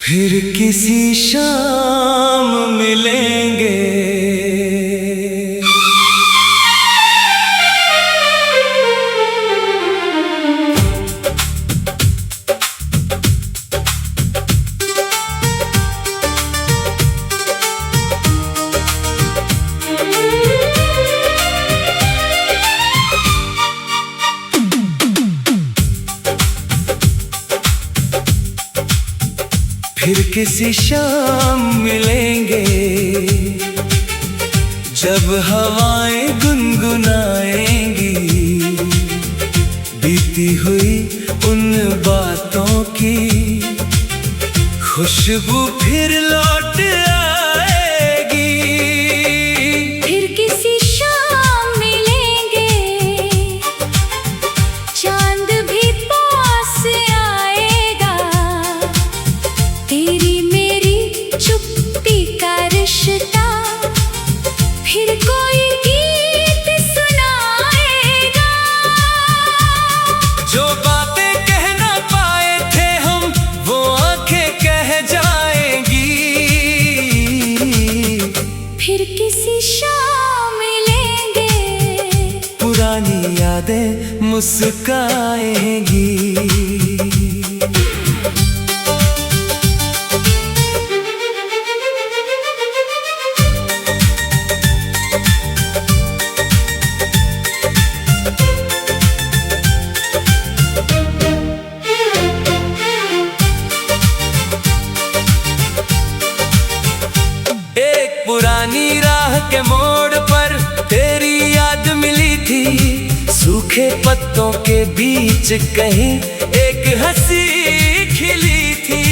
फिर किसी शाम मिलेंगे। फिर किसी शाम मिलेंगे, जब हवाएं गुनगुनाएंगी बीती हुई उन बातों की खुशबू फिर लौट आएगी। फिर किसी शाम मिलेंगे, चांद भी पास आएगा, तेरी मेरी चुप्पी का रिश्ता फिर कोई गीत सुनाएगा। जो बातें कह ना पाए थे हम, वो आंखें कह जाएंगी। फिर किसी शाम मिलेंगे, पुरानी यादें मुस्काएंगी। पुरानी राह के मोड़ पर तेरी याद मिली थी, सूखे पत्तों के बीच कहीं एक हंसी खिली थी।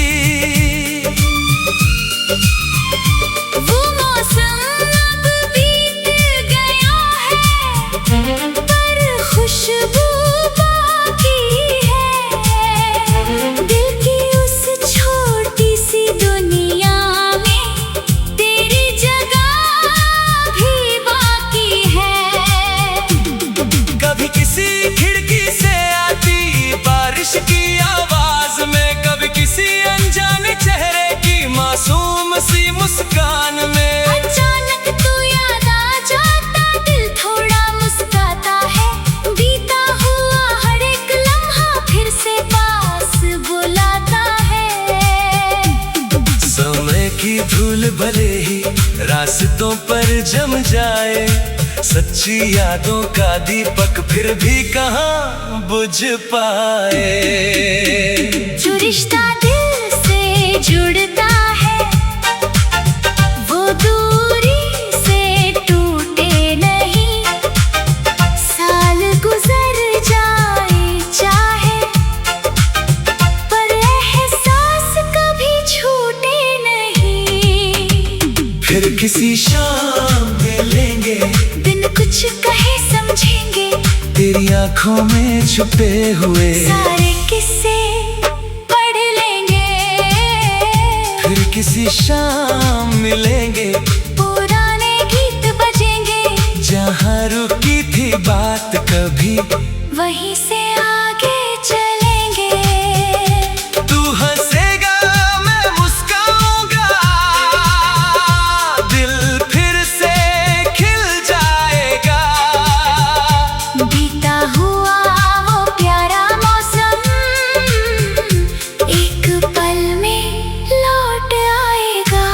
वो मौसम अब बीत गया है, पर खुशबू बाकी है। दिल की उस छोटी सी दुनिया में तेरी जगह भी बाकी है। कभी किसी खिड़की से आती बारिश की आवाज में, कभी किसी अनजाने चेहरे की मासूम सी मुस्कान में। अचानक तू याद आ जाता, दिल थोड़ा मुस्काता है। बीता हुआ हर एक लम्हा फिर से पास बुलाता है। समय की धूल भले ही रास्तों पर जम जाए, सच्ची यादों का दीपक फिर भी कहाँ बुझ पाए। जो रिश्ता दिल से जुड़ता है, वो दूरी से टूटे नहीं। साल गुजर जाए चाहे, पर एहसास कभी छूटे नहीं। फिर किसी शाम मिलेंगे, बिन कुछ कहे समझेंगे, तेरी आंखों में छुपे हुए सारे किस्से पढ़ लेंगे। फिर किसी शाम मिलेंगे, पुराने गीत बजेंगे, जहाँ रुकी थी बात कभी वहीं से आगे चलेंगे। तू हंसेगा मैं मुस्काऊंगा, दिल फिर से खिल जाएगा। बीता हुआ वो प्यारा मौसम एक पल में लौट आएगा।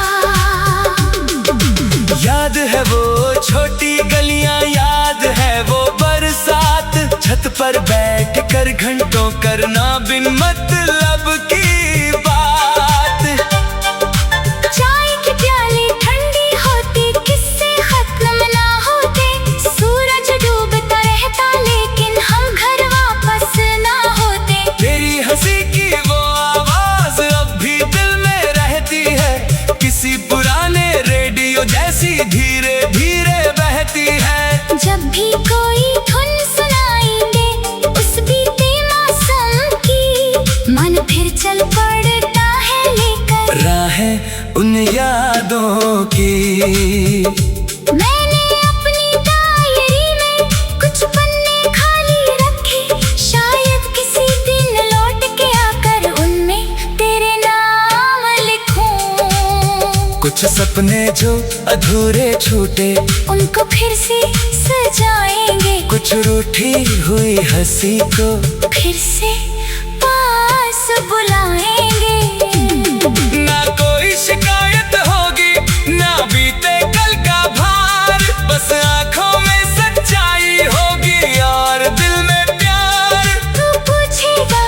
याद है वो छोटी गलियां, याद है वो बरसात, छत पर बैठ कर घंटों करना बिन मतलब की बात। चाय की प्याली ठंडी होती, किस्से खत्म ना होते। सूरज डूबता रहता, लेकिन हम घर वापस ना होते। तेरी हंसी की वो आवाज अब भी दिल में रहती है, किसी पुराने रेडियो जैसी धीरे धीरे बहती है। जब भी कोई धुन सुनाएंगे उस बीते मौसम की, मन फिर चल पड़ता है लेकर राहें उन यादों की। मैंने अपनी डायरी में कुछ पन्ने खाली रखे, शायद किसी दिन लौट के आकर उनमें तेरे नाम लिख कुछ सपने जो अधूरे छूटे उनको फिर से सजाएंगे। कुछ रूठी हुई हंसी को फिर से पास बुलाएंगे। ना कोई शिकायत होगी, ना बीते कल का भार, बस आंखों में सच्चाई होगी और दिल में प्यार। तू पूछेगा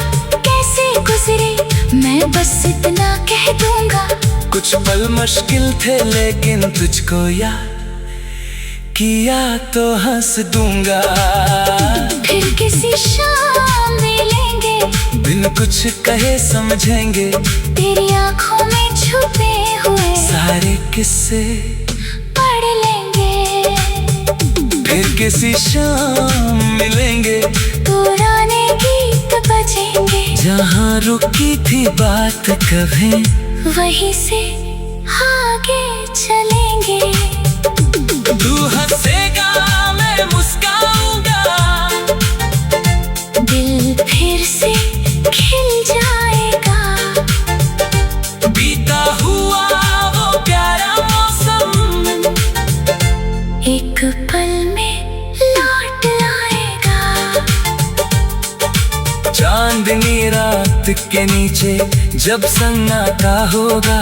कैसे गुजरे, मैं बस इतना कह दूंगा। कुछ पल मुश्किल थे लेकिन तुझको याद किया तो हंस दूंगा। फिर किसी शाम मिलेंगे, बिन कुछ कहे समझेंगे तेरी आंखों में छुपे हुए सारे किस्से पढ़ लेंगे। फिर किसी शाम मिलेंगे, पुराने गीत बजेंगे। जहाँ रुकी थी बात कभी वहीं से आगे चलेंगे। तू हंसेगा मैं मुस्काऊंगा, दिल फिर से खिल जाएगा। बीता हुआ वो प्यारा मौसम एक पल में लौट आएगा। चांदनी रात के नीचे जब सन्नाटा होगा,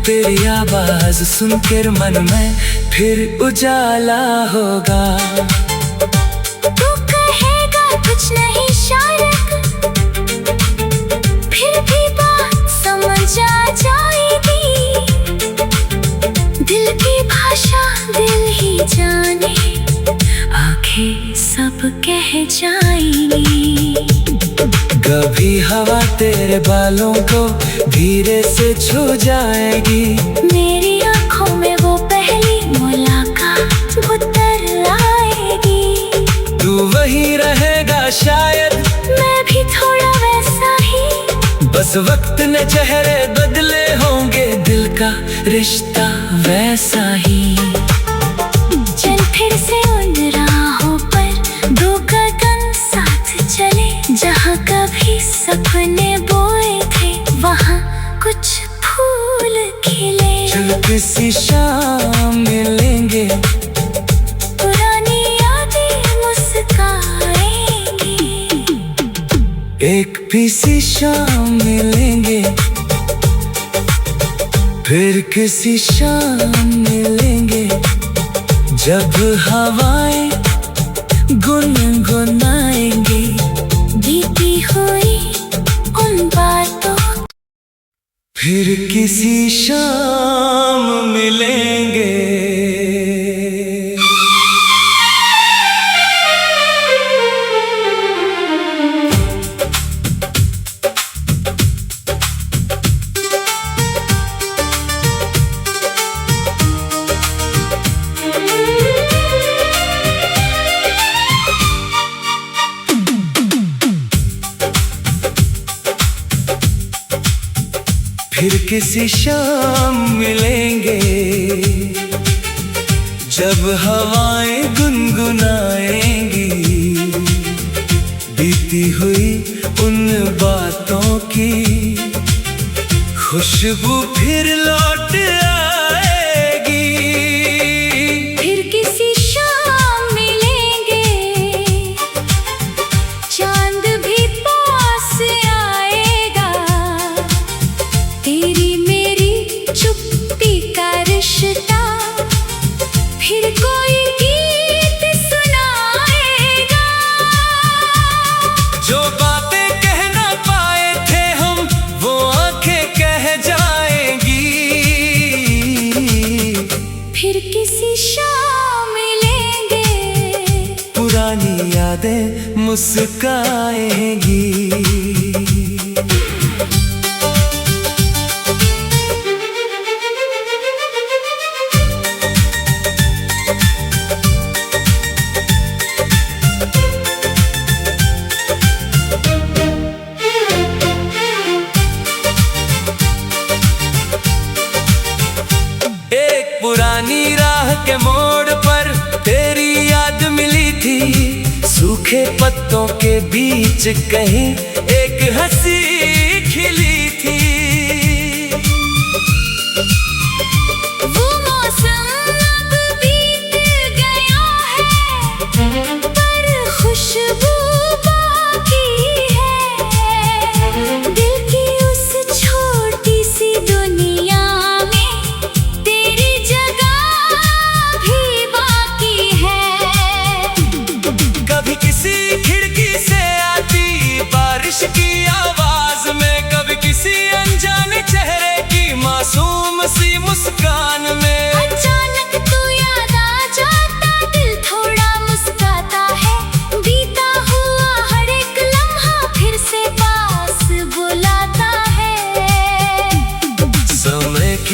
तेरी आवाज सुनकर मन में फिर उजाला होगा। तू कहेगा कुछ नहीं शायद, फिर भी बात समझ आ जाएगी। दिल की भाषा दिल ही जाने, आंखें सब कह जाएंगी। कभी हवा तेरे बालों को धीरे से छू जाएगी। मेरी आंखों में वो पहली मुलाकात उतर आएगी। तू वही रहेगा शायद, मैं भी थोड़ा वैसा ही। बस वक्त ने चेहरे बदले होंगे, दिल का रिश्ता वैसा ही। चल फिर से उन राहों पर दो कदम साथ चले, जहाँ कभी सपने बोए थे वहाँ कुछ फूल खिले। चल किसी शाम मिलेंगे, पुरानी यादें मुस्काएंगी। एक किसी शाम मिलेंगे, फिर किसी शाम मिलेंगे, जब हवाएं गुनगुनाएंगी बीती हुई उन बातों। फिर किसी शाम मिलेंगे। फिर किसी शाम मिलेंगे, जब हवाएं गुनगुनाएंगी बीती हुई उन बातों की खुशबू फिर लौट आएगी। फिर किसी शाम मिलेंगे, चांद भी पास आएगा। तेरी मेरी चुप्पी का रिश्ता फिर कोई गीत सुनाएगा। जो बातें कह ना पाए थे हम, वो आंखें कह जाएंगी। फिर किसी शाम मिलेंगे, पुरानी यादें मुस्काएंगी। एक पुरानी राह के मोड़ पर तेरी याद मिली थी, सूखे पत्तों के बीच कहीं एक हंसी खिली थी।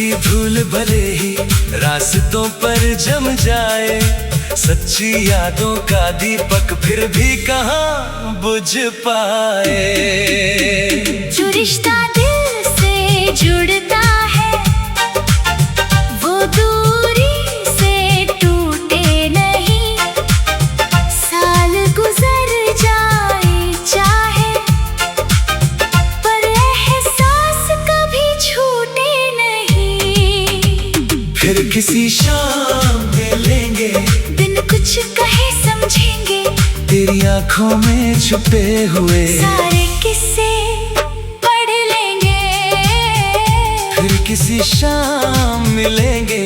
की धूल भले ही रास्तों पर जम जाए, सच्ची यादों का दीपक फिर भी कहाँ बुझ पाए। जो रिश्ता दिल से जुड़ता है वो दूरी से टूटे नहीं। साल गुजर जाए चाहे पर एहसास कभी छूटे नहीं। फिर किसी शाम मिलेंगे, बिन कुछ कहे समझेंगे, तेरी आंखों में छुपे हुए सारे किस्से पढ़ लेंगे। फिर किसी शाम मिलेंगे,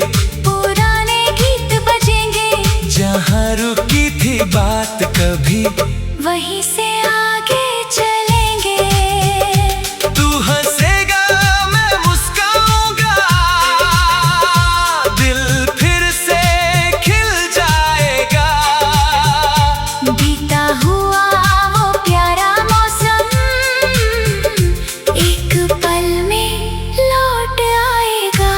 पुराने गीत बजेंगे, जहाँ रुकी थी बात कभी वहीं से आगे चलेंगे। तू हंसेगा मैं मुस्काऊंगा, दिल फिर से खिल जाएगा। बीता हुआ वो प्यारा मौसम एक पल में लौट आएगा।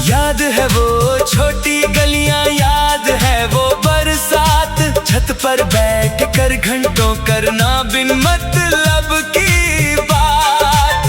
याद है वो छोटी गलियां, याद है वो बरसात, छत पर बैठ कर घंटों करना बिन मतलब की बात।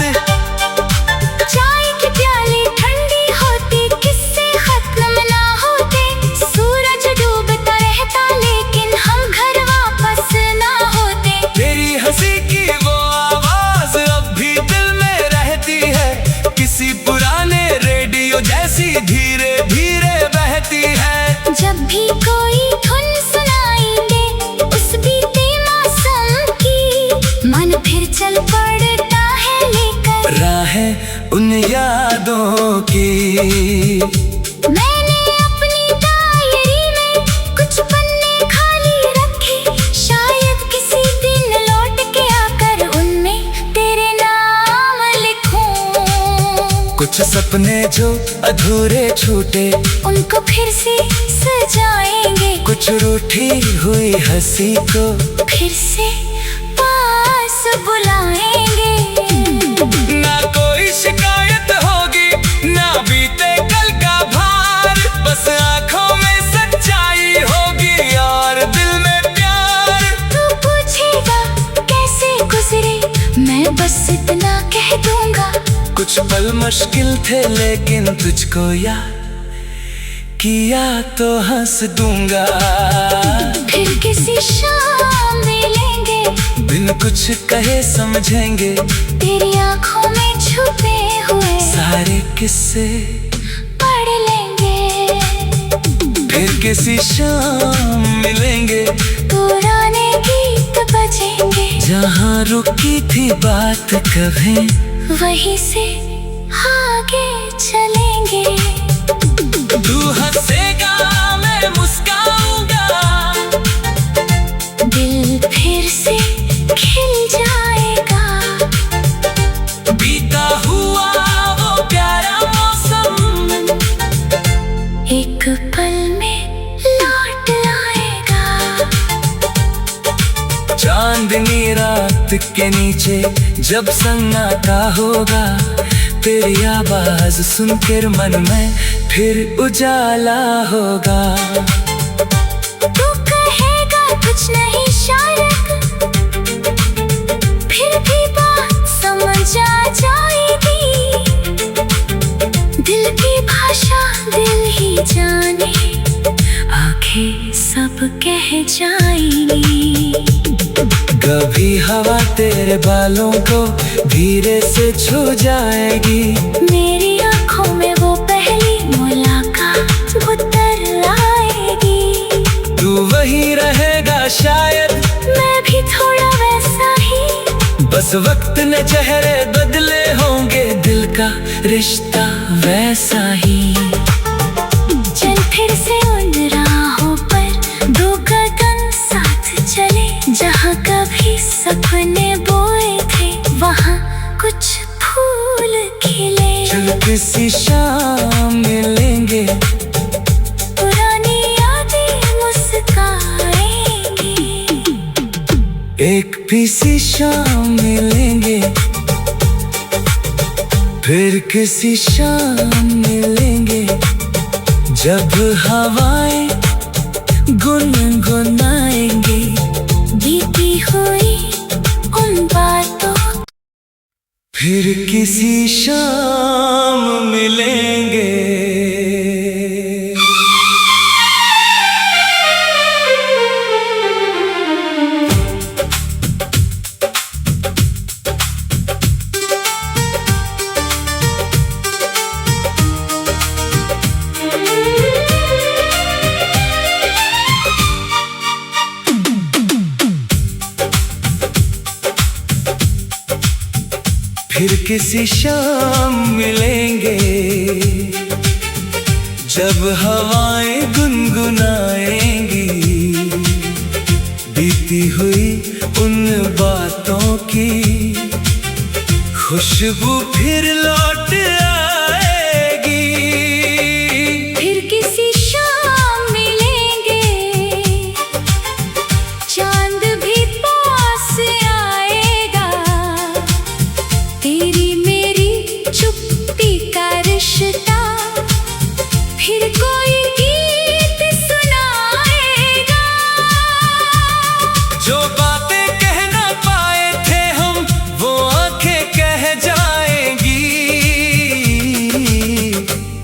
चाय की प्याली ठंडी होती, किस्से खत्म ना होते, सूरज डूबता रहता लेकिन हम घर वापस ना होते। तेरी हंसी की वो आवाज अब भी दिल में रहती है, किसी पुराने रेडियो जैसी धीरे धीरे बहती है। जब भी कोई धुन सुनाई दे उस बीते मौसम की, मन फिर चल पड़ता है लेकर राहें उन यादों की। मैंने अपनी डायरी में कुछ पन्ने खाली रखे, शायद किसी दिन लौट के आकर उनमें तेरे नाम लिखूं। कुछ सपने जो अधूरे छूटे उनको फिर से सजाएंगे, कुछ रूठी हुई हंसी को फिर से पास बुलाएंगे। ना कोई शिकायत होगी ना बीते कल का भार, बस आंखों में सच्चाई होगी और दिल में प्यार। तू पूछेगा कैसे गुजरे, मैं बस इतना कह दूंगा, कुछ पल मुश्किल थे लेकिन तुझको याद किया तो हंस दूंगा। फिर किसी शाम मिलेंगे, बिन कुछ कहे समझेंगे, तेरी आंखों में छुपे हुए सारे किस्से पढ़ लेंगे। फिर किसी शाम मिलेंगे, पुराने गीत बजेंगे, जहाँ रुकी थी बात कभी वहीं से आगे चलेंगे। तू हंसेगा मैं मुस्काऊंगा, दिल फिर से खिल जाएगा। बीता हुआ वो प्यारा मौसम एक पल में लौट आएगा। चांदनी रात के नीचे जब सन्नाटा होगा, तेरी आवाज सुनकर मन में फिर उजाला होगा। तू कहेगा कुछ नहीं शायद, फिर भी बात समझ आ जाएगी। दिल की भाषा दिल ही जाने, आंखें सब कह जाएंगी। कभी हवा तेरे बालों को धीरे से छू जाएगी, मेरी आंखों में वो पहली मुलाकात उतर आएगी। तू वही रहेगा शायद, मैं भी थोड़ा वैसा ही, बस वक्त ने चेहरे बदले होंगे, दिल का रिश्ता वैसा ही। चल फिर से उन राहों पर दो कदम साथ चले, जहाँ कभी सपने बोए थे वहाँ कुछ फूल खिले। चल किसी शाम मिलेंगे, पुरानी यादें मुस्काएंगी। एक किसी शाम मिलेंगे, फिर किसी शाम मिलेंगे जब हवाएं गुनगुनाएंगे बीती हुई उन बातों। फिर किसी शाम मिलेंगे। फिर किसी शाम मिलेंगे जब हवाएं गुनगुनाएंगी बीती हुई उन बातों की खुशबू फिर लौट आएगी। फिर किसी शाम मिलेंगे चांद भी पास आएगा तेरी मेरी चुप्पी का रिश्ता फिर कोई गीत सुनाएगा। जो बातें कह ना पाए थे हम वो आंखें कह जाएंगी।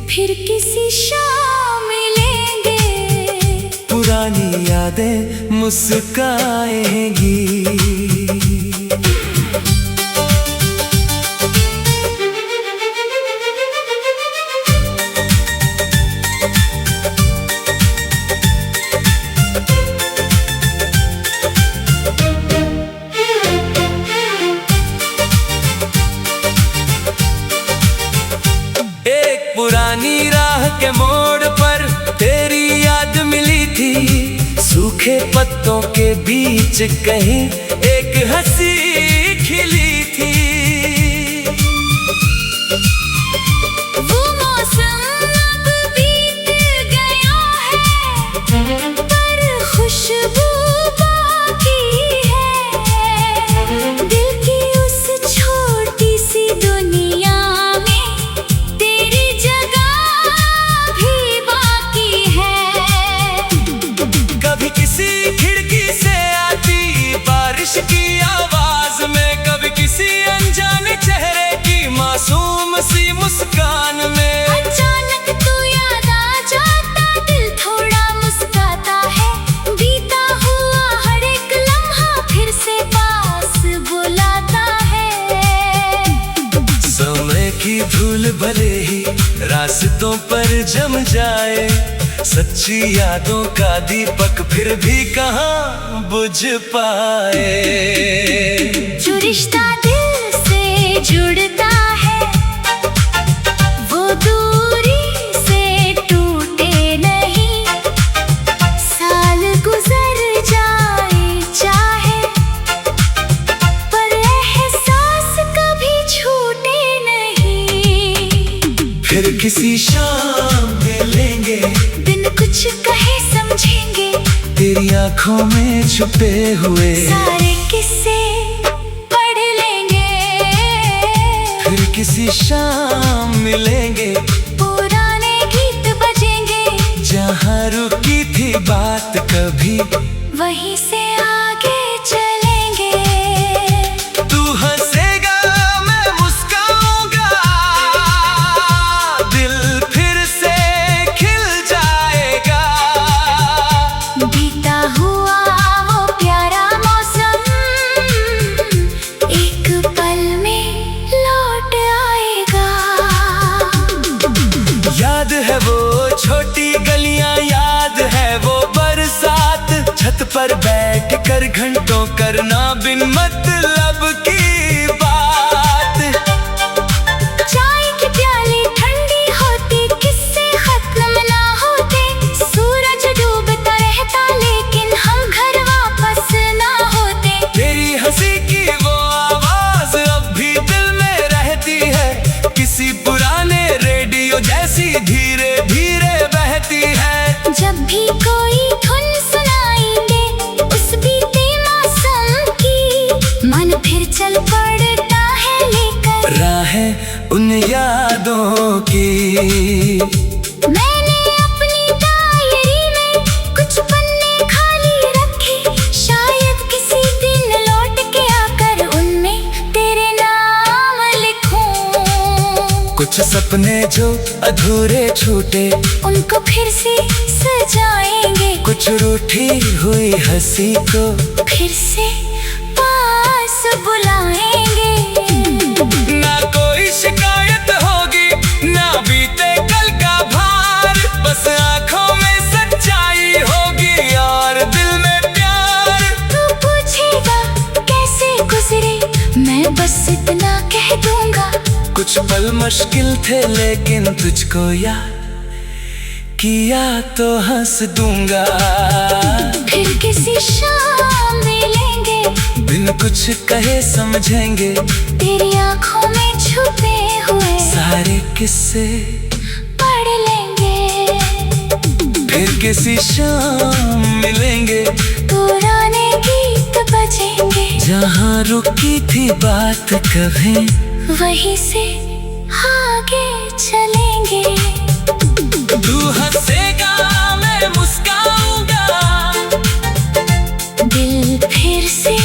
फिर किसी शाम मिलेंगे पुरानी यादें मुस्काएंगी। पुरानी राह के मोड़ पर तेरी याद मिली थी सूखे पत्तों के बीच कहीं एक हंसी खिली थी। वो मौसम अब बीत गया है पर खुशबू बाकी है दिल की उस छोटी सी दुनिया की आवाज में कभी किसी अनजाने चेहरे की मासूम सी मुस्कान में अचानक तू याद आ जाता दिल थोड़ा मुस्काता है बीता हुआ हर एक लम्हा फिर से पास बुलाता है। समय की धूल भले ही रास्तों पर जम जाए सच्ची यादों का दीपक फिर भी कहाँ बुझ पाए। जो रिश्ता दिल से जुड़ता है वो दूरी से टूटे नहीं साल गुजर जाए चाहे पर एहसास कभी छूटे नहीं। फिर किसी शाम मिलेंगे कुछ कहे समझेंगे तेरी आंखों में छुपे हुए सारे किस्से पढ़ लेंगे। फिर किसी शाम मिलेंगे पुराने गीत बजेंगे जहाँ रुकी थी बात कभी वहीं से आगे चलेंगे। तू हंसेगा मैं मुस्काऊंगा दिल फिर से बीता हुआ वो प्यारा मौसम एक पल में लौट आएगा। याद है वो छोटी गलियां याद है वो बरसात छत पर बैठ कर घंटों करना बिन मतलब की बात। चाय की प्याली ठंडी होती किस्से खत्म ना होते सूरज डूबता रहता लेकिन हम घर वापस ना होते। तेरी हंसी की वो आवाज अब भी दिल में रहती है किसी पुराने रेडियो जैसी धीरे धीरे बहती है। जब भी कोई धुन सुनाएंगे उस बीते मौसम की मन उन यादों की। मैंने अपनी डायरी में कुछ पन्ने खाली रखे, शायद किसी दिन लौट के आकर उनमें तेरे नाम लिखूं। कुछ सपने जो अधूरे छूटे उनको फिर से सजाएंगे, कुछ रूठी हुई हंसी को फिर से पास बुलाएंगे। ना कोई शिकायत होगी, ना बीते कल का भार, बस आंखों में सच्चाई होगी और दिल में प्यार। तू पूछेगा कैसे गुजरे, मैं बस इतना कह दूंगा। कुछ पल मुश्किल थे लेकिन तुझको याद किया तो हंस दूंगा। फिर किसी शाम मिलेंगे, बिन कुछ कहे समझेंगे तेरी आंखों में छुपे हुए सारे किस्से पढ़ लेंगे। फिर किसी शाम मिलेंगे, पुराने गीत बजेंगे, जहाँ रुकी थी बात कभी वहीं से आगे चलेंगे। तू हंसेगा मैं मुस्काऊंगा, दिल फिर से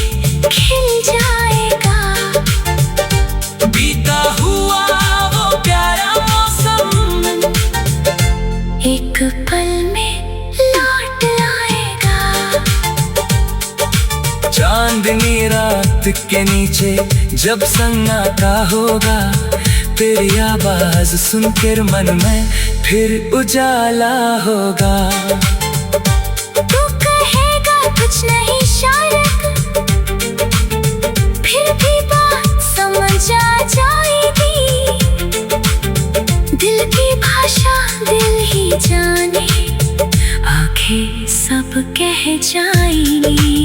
खिल जाएगा। बीता हुआ वो प्यारा मौसम एक पल में लौट आएगा। चांदनी रात के नीचे जब सन्नाटा होगा, तेरी आवाज सुनकर मन में फिर उजाला होगा। तू कहेगा कुछ नहीं शायद, फिर भी बात समझ आ जाएगी। दिल की भाषा दिल ही जाने, आंखें सब कह जाएंगी।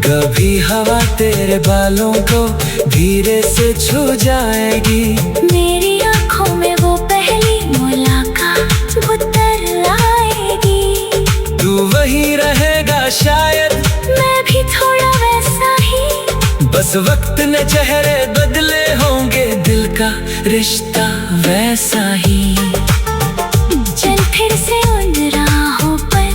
कभी हवा तेरे बालों को धीरे से छू जाएगी, मेरी आंखों में वो पहली मुलाकात उतर आएगी। तू वही रहेगा शायद, मैं भी थोड़ा वैसा ही, बस वक्त ने चेहरे बदले होंगे, दिल का रिश्ता वैसा ही। चल फिर से उन राहों पर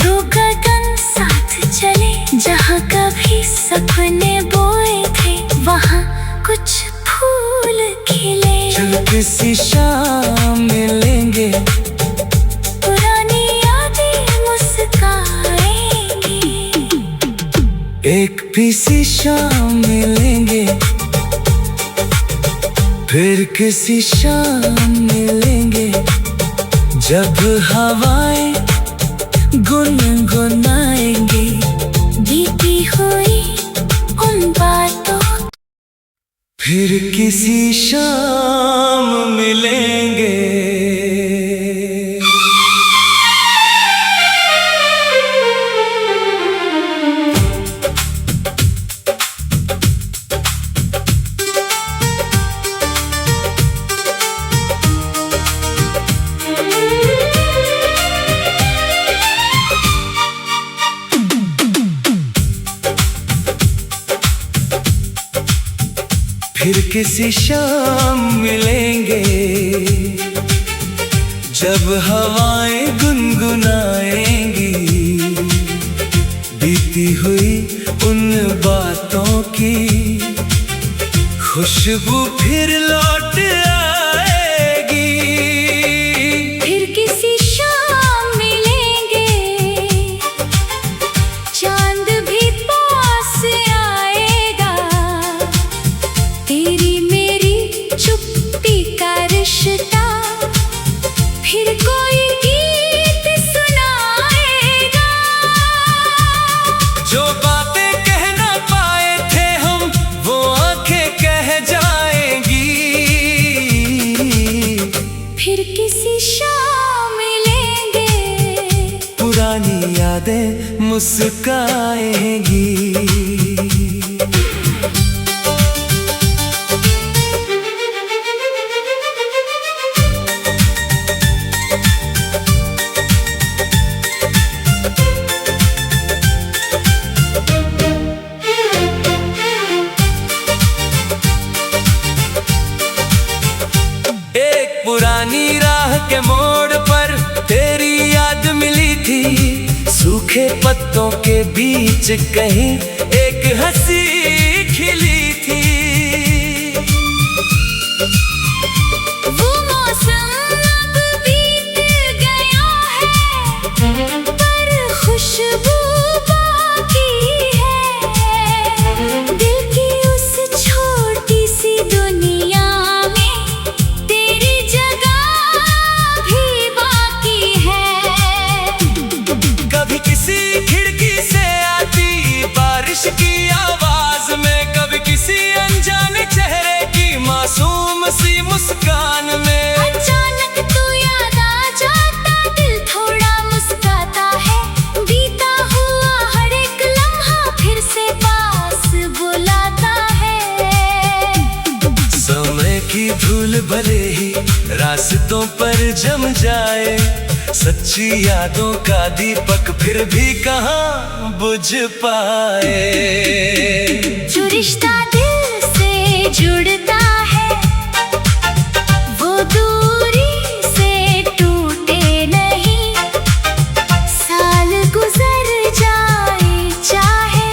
दो कदम साथ चले, जहाँ कभी सपने बोए थे वहाँ कुछ फूल खिले। चल किसी शाम मिलेंगे, पुरानी यादें मुस्काएंगी। एक किसी शाम मिलेंगे, फिर किसी शाम मिलेंगे, जब हवाएं गुनगुनाएंगी बीती हुई उन बातों। फिर किसी शाम मिलेंगे। फिर किसी शाम मिलेंगे, जब हवाएं गुनगुनाएंगी बीती हुई उन बातों की खुशबू फिर लौट आएगी। फिर किसी शाम मिलेंगे, चांद भी पास आएगा, तेरी मेरी चुप्पी का रिश्ता फिर कोई गीत सुनाएगा। जो बातें कह ना पाए थे हम, वो आंखें कह जाएंगी। फिर किसी शाम मिलेंगे, पुरानी यादें मुस्काएंगी। पुरानी राह के मोड़ पर तेरी याद मिली थी। सूखे पत्तों के बीच कहीं एक हंसी खिली थी। वो मौसम अब बीत गया है, पर खुशबू बाकी है। दिल की उस छोटी सी दुनिया में तेरी जगह भी बाकी है। कभी किसी खिड़की से आती बारिश की आवाज में, कभी किसी अनजाने चेहरे की मासूम सी मुस्कान में। अचानक तू याद आ जाता, दिल थोड़ा मुस्कुराता है। बीता हुआ हर एक लम्हा फिर से पास बुलाता है। समय की धूल भले ही रास्तों पर जम जाए, सच्ची यादों का दीपक फिर भी कहाँ बुझ पाए। जो रिश्ता दिल से जुड़ता है, वो दूरी से टूटे नहीं। साल गुजर जाए चाहे,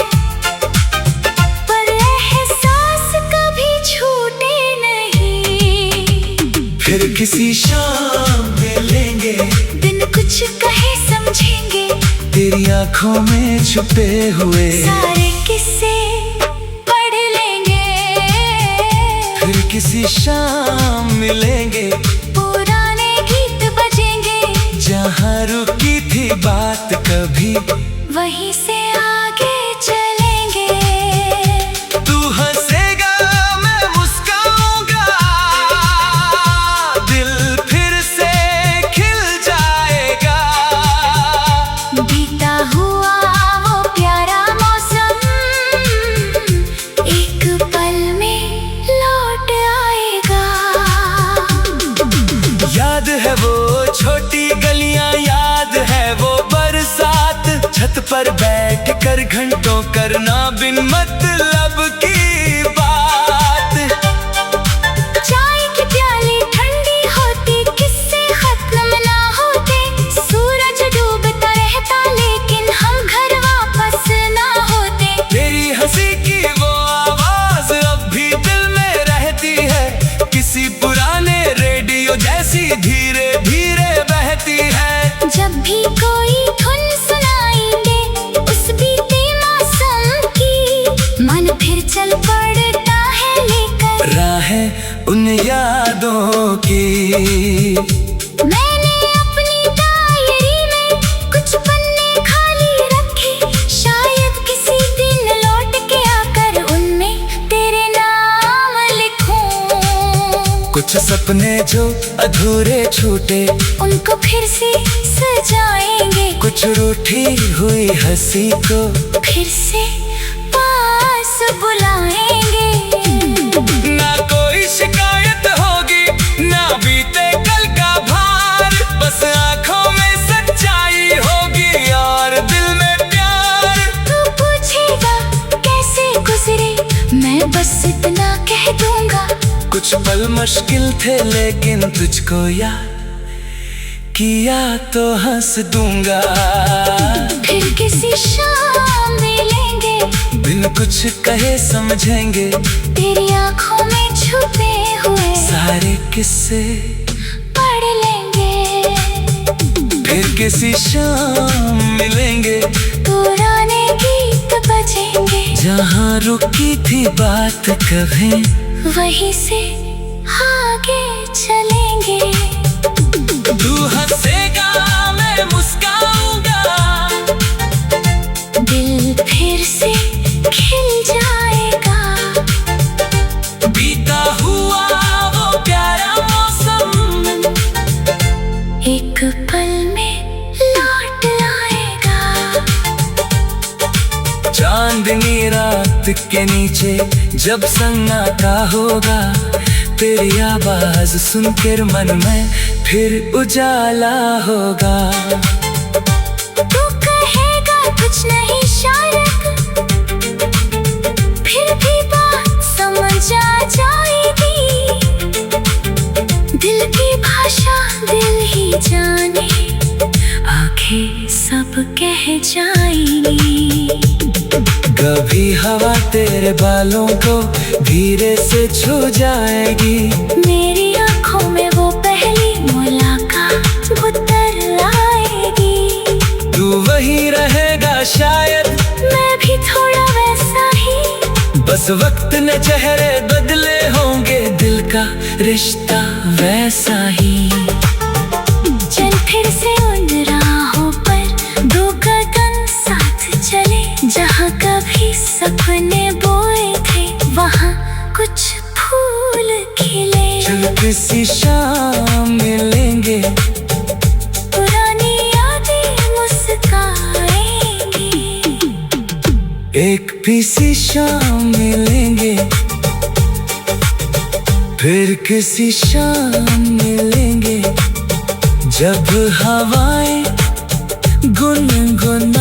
पर एहसास कभी छूटे नहीं। फिर किसी शाम मिलेंगे, बिन कुछ कहे समझेंगे तेरी आंखों में छुपे हुए सारे किस्से पढ़ लेंगे। फिर किसी शाम मिलेंगे, पुराने गीत बजेंगे, जहाँ रुकी थी बात कभी वहीं से आगे चलेंगे। तू हंसेगा मैं मुस्काऊंगा, दिल फिर से खिल जाएगा। बीता हुआ वो प्यारा मौसम एक पल में लौट आएगा। याद है वो छोटी गलियां, याद है वो बरसात, छत पर बैठ कर घंटों करना बिन मतलब की बात। चाय की प्याली ठंडी होती, किस्से खत्म ना होते। सूरज डूबता रहता, लेकिन हम घर वापस ना होते। तेरी हंसी की वो आवाज अब भी दिल में रहती है, किसी पुराने रेडियो जैसी धीरे धीरे बहती है। जब भी कोई धुन सुनाई दे उस बीते मौसम की, मन फिर चल पड़ता है लेकर राहें उन यादों की। मैंने अपनी डायरी में कुछ पन्ने खाली रखे, शायद किसी दिन लौट के आकर उनमें तेरे नाम लिखूं। कुछ सपने जो अधूरे छूटे, उनको फिर से सजाएंगे, कुछ रूठी हुई हंसी को फिर से पास बुलाएंगे। ना कोई शिकायत होगी, ना बीते कल का भार, बस आंखों में सच्चाई होगी और दिल में प्यार। तू पूछेगा कैसे गुजरे, मैं बस इतना कह दूंगा। कुछ पल मुश्किल थे लेकिन तुझको याद किया तो हंस दूंगा। फिर किसी शाम मिलेंगे, बिन कुछ कहे समझेंगे तेरी आंखों में छुपे हुए सारे किस्से पढ़ लेंगे। फिर किसी शाम मिलेंगे, पुराने गीत बजेंगे, जहाँ रुकी थी बात कभी वहीं से आगे चलेंगे। तू हंसेगा मैं मुस्काऊंगा, दिल फिर से खिल जाएगा। बीता हुआ वो प्यारा मौसम एक पल में लौट आएगा। चांदनी रात के नीचे जब सन्नाटा होगा, तेरी आवाज सुनकर मन में फिर उजाला होगा। तू कहेगा कुछ नहीं शायद, फिर भी बात समझ आ जाएगी। दिल की भाषा जाने आंखें सब कह जाएंगी। कभी हवा तेरे बालों को धीरे से छू जाएगी। मेरी आंखों में वो पहली मुलाकात उतर आएगी। तू वही रहेगा शायद, मैं भी थोड़ा वैसा ही। बस वक्त ने चेहरे बदले होंगे, दिल का रिश्ता वैसा ही। चल फिर से उन राहों पर दो कदम साथ चले, जहाँ कभी सपने बोए थे वहाँ कुछ फूल खिले। चल किसी शाम मिलेंगे, पुरानी यादें मुस्काएंगी। एक किसी शाम मिलेंगे, फिर किसी शाम मिलेंगे, जब हवाएं गुनगुना